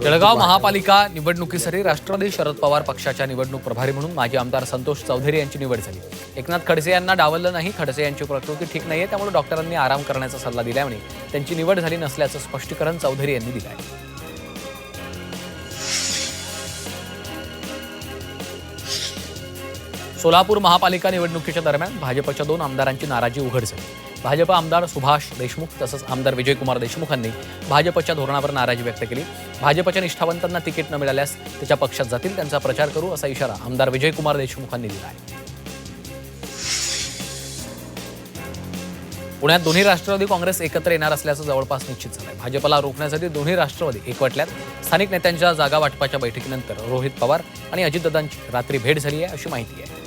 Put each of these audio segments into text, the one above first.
जळगाव महापालिका निवडणुकीसाठी राष्ट्रवादी शरद पवार पक्षाच्या निवडणूक प्रभारी म्हणून माजी आमदार संतोष चौधरी यांची निवड झाली। एकनाथ खडसे यांना डावललं नाही। खडसे यांची प्रकृती ठीक नाहीये, त्यामुळे डॉक्टरांनी आराम करण्याचा सल्ला दिल्यामुळे त्यांची निवड झाली नसल्याचं स्पष्टीकरण चौधरी यांनी दिलं आहे। सोलापूर महापालिका निवडणुकीच्या दरम्यान भाजपच्या 2 आमदारांची नाराजी उघड झाली। भाजप आमदार सुभाष देशमुख तसंच आमदार विजयकुमार देशमुखांनी भाजपच्या धोरणावर नाराजी व्यक्त केली। भाजपच्या निष्ठावंतांना तिकीट न मिळाल्यास त्याच्या पक्षात जातील, त्यांचा प्रचार करू असा इशारा आमदार विजयकुमार देशमुखांनी दिला आहे। पुण्यात दोन्ही राष्ट्रवादी काँग्रेस एकत्र येणार असल्याचं जवळपास निश्चित झालंय। भाजपला रोखण्यासाठी दोन्ही राष्ट्रवादी एकवटल्यात। स्थानिक नेत्यांच्या जागा वाटपाच्या बैठकीनंतर रोहित पवार आणि अजितदादांची रात्री भेट झाली आहे अशी माहिती आहे।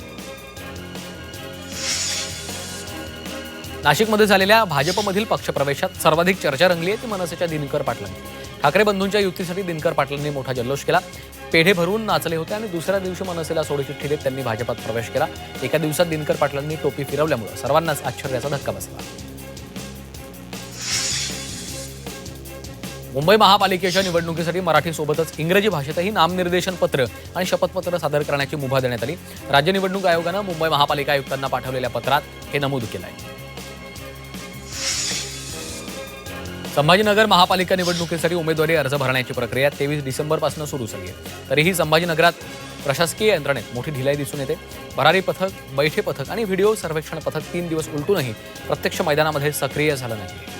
नाशिकमध्ये झालेल्या भाजपमधील पक्षप्रवेशात सर्वाधिक चर्चा रंगली आहे ती मनसेच्या दिनकर पाटलांची। ठाकरे बंधूंच्या युतीसाठी दिनकर पाटलांनी मोठा जल्लोष केला, पेढे भरून नाचले होते आणि दुसऱ्या दिवशी मनसेला सोडचिठ्ठी देत त्यांनी भाजपात प्रवेश केला। एका दिवसात दिनकर पाटलांनी टोपी फिरवल्यामुळे सर्वांनाच आश्चर्याचा धक्का बसला। मुंबई महापालिकेच्या निवडणुकीसाठी मराठीसोबतच इंग्रजी भाषेतही नामनिर्देशन पत्र आणि शपथपत्र सादर करण्याची मुभा देण्यात आली। राज्य निवडणूक आयोगानं मुंबई महापालिका आयुक्तांना पाठवलेल्या पत्रात हे नमूद केलं आहे। संभाजीनगर महापालिका निवडणुकीसाठी उमेदवारी अर्ज भरण्याची प्रक्रिया 23 डिसेंबरपासून सुरू झाली आहे। तरीही संभाजीनगरात प्रशासकीय यंत्रणेत मोठी ढिलाई दिसून येते। भरारी पथक, बैठे पथक आणि व्हिडिओ सर्वेक्षण पथक 3 दिवस उलटूनही प्रत्यक्ष मैदानामध्ये सक्रिय झालं नाही।